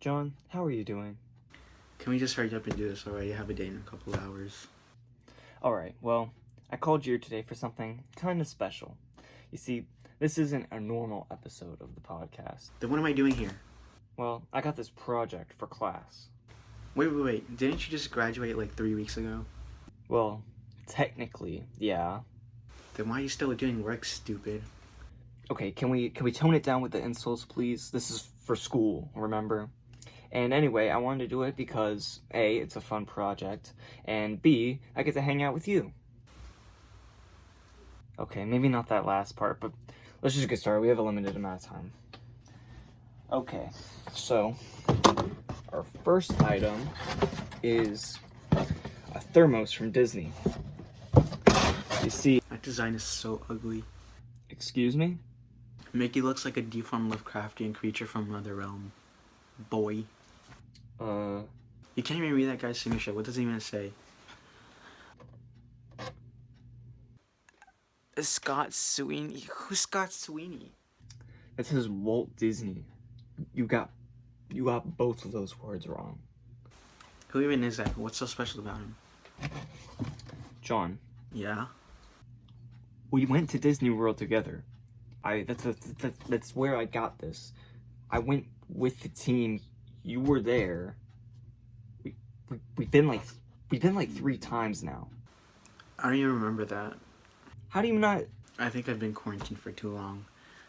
John, how are you doing? Can we just hurry up and do this already? I have a date in a couple of hours. Alright, well, I called you here today for something kind of special. You see, this isn't a normal episode of the podcast. Then what am I doing here? Well, I got this project for class. Wait. Didn't you just graduate like 3 weeks ago? Well, technically, yeah. Then why are you still doing work, stupid? Okay, can we tone it down with the insults, please? This is for school, remember? And anyway, I wanted to do it because A, it's a fun project, and B, I get to hang out with you. Okay, maybe not that last part, but let's just get started. We have a limited amount of time. Okay, so our first item is a thermos from Disney. You see... That design is so ugly. Excuse me? Mickey looks like a deformed Lovecraftian creature from another realm. Boy. You can't even read that guy's signature. What does it even say? Scott Sweeney? Who's Scott Sweeney? It says Walt Disney. You got both of those words wrong. Who even is that? What's so special about him? John. Yeah? We went to Disney World together. That's where I got this. I went with the team. You were there. We've been like 3 times now. I don't even remember that. How do you not? I think I've been quarantined for too long.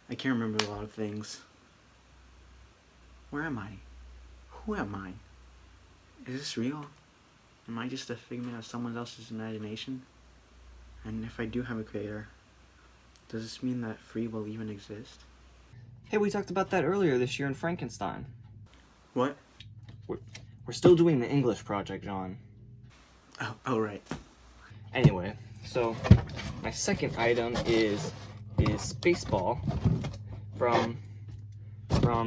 I can't remember a lot of things. Where am I? Who am I? Is this real? Am I just a figment of someone else's imagination? And if I do have a creator, does this mean that free will even exist? Hey, we talked about that earlier this year in Frankenstein. What? We're still doing the English project, John. Oh right. Anyway, so my second item is baseball from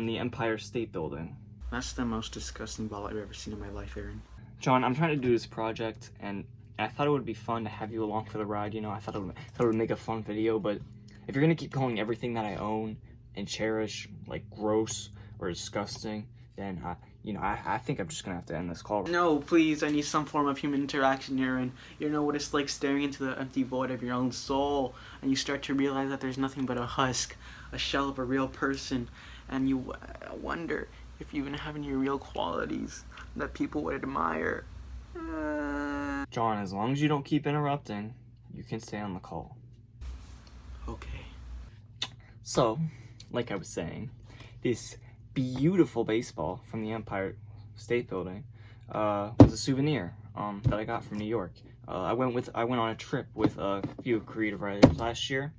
the Empire State Building. That's the most disgusting ball I've ever seen in my life, Aaron. John, I'm trying to do this project, and I thought it would be fun to have you along for the ride. You know, I thought it would make a fun video, but if you're gonna keep calling everything that I own and cherish like gross or disgusting, then I think I'm just gonna have to end this call. No, please, I need some form of human interaction, Aaron. You know what it's like staring into the empty void of your own soul, and you start to realize that there's nothing but a husk, a shell of a real person, and you wonder if you even have any real qualities that people would admire. John, as long as you don't keep interrupting, you can stay on the call. Okay. So, like I was saying, this beautiful baseball from the Empire State Building was a souvenir that I got from New York. I went on a trip with a few creative writers last year.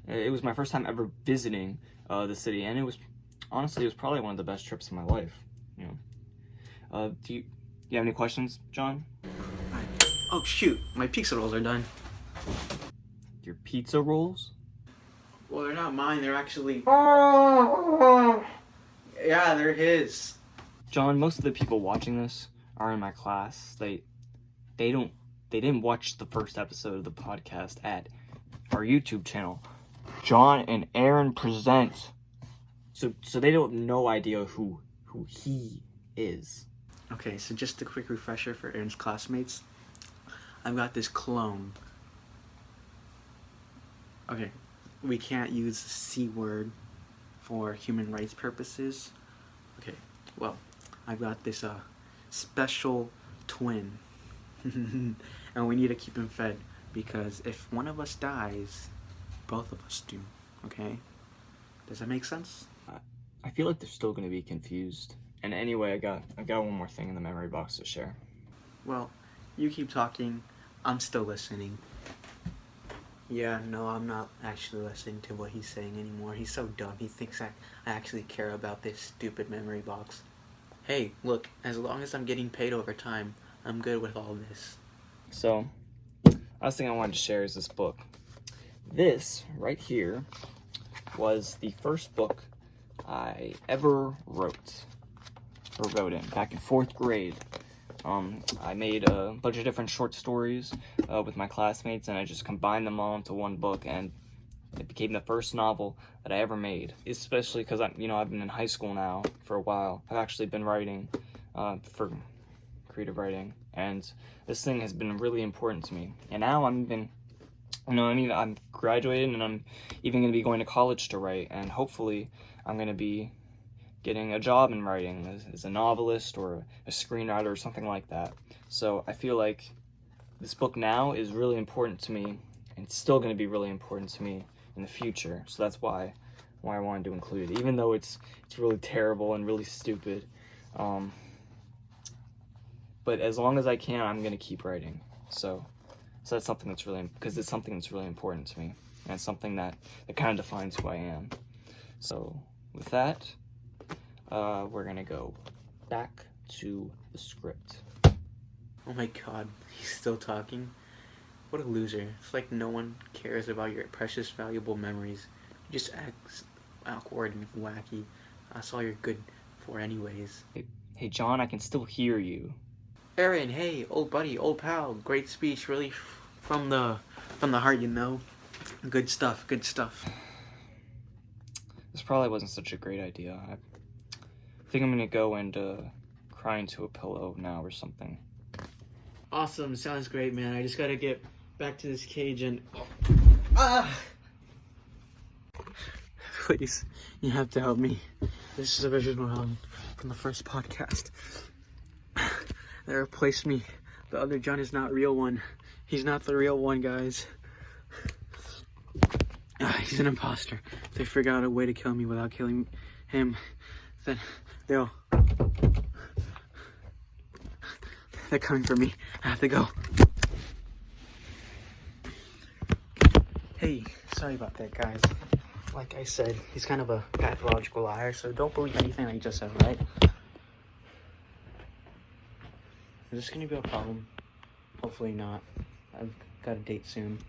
It was my first time ever visiting the city, and it was probably one of the best trips of my life. You know. Do you have any questions, John? Oh shoot, my pizza rolls are done. Your pizza rolls? Well, they're not mine. They're actually. Yeah, they're his. John, most of the people watching this are in my class. They didn't watch the first episode of the podcast at our YouTube channel, John and Aaron Present. So they don't no idea who he is. Okay, so just a quick refresher for Aaron's classmates. I've got this clone. Okay, we can't use the C word for human rights purposes. Okay, well, I've got this special twin. And we need to keep him fed, because if one of us dies, both of us do, okay? Does that make sense? I feel like they're still going to be confused. And anyway, I got one more thing in the memory box to share. Well, you keep talking. I'm still listening. Yeah, no, I'm not actually listening to what he's saying anymore. He's so dumb. He thinks I actually care about this stupid memory box. Hey, look, as long as I'm getting paid over time, I'm good with all this. So, last thing I wanted to share is this book. This, right here, was the first book I ever wrote in, back in 4th grade. I made a bunch of different short stories with my classmates, and I just combined them all into one book, and It became the first novel that I ever made, especially because I've been in high school now for a while. I've actually been writing for creative writing, and this thing has been really important to me. And now I'm graduated, and I'm even going to be going to college to write, and hopefully I'm going to be getting a job in writing as a novelist or a screenwriter or something like that. So I feel like this book now is really important to me, and it's still going to be really important to me in the future. So that's why I wanted to include it, even though it's really terrible and really stupid. But as long as I can, I'm going to keep writing. So that's something that's really, because it's something that's really important to me, and it's something that kind of defines who I am. So with that, we're gonna go back to the script. Oh my god, he's still talking? What a loser. It's like no one cares about your precious, valuable memories. You just act awkward and wacky. That's all you're good for anyways. Hey John, I can still hear you. Aaron, hey, old buddy, old pal. Great speech, really from the heart, you know. Good stuff, good stuff. This probably wasn't such a great idea. I think I'm gonna go and cry into a pillow now or something. Awesome, sounds great, man. I just gotta get back to this cage and... Please, you have to help me. This is original from the first podcast. They replaced me. The other John is not real one. He's not the real one, guys. He's an imposter. If they figure out a way to kill me without killing him, then they're coming for me. I have to go. Hey, sorry about that, guys. Like I said, he's kind of a pathological liar, so don't believe anything I just said, right? Is this gonna be a problem? Hopefully not. I've got a date soon.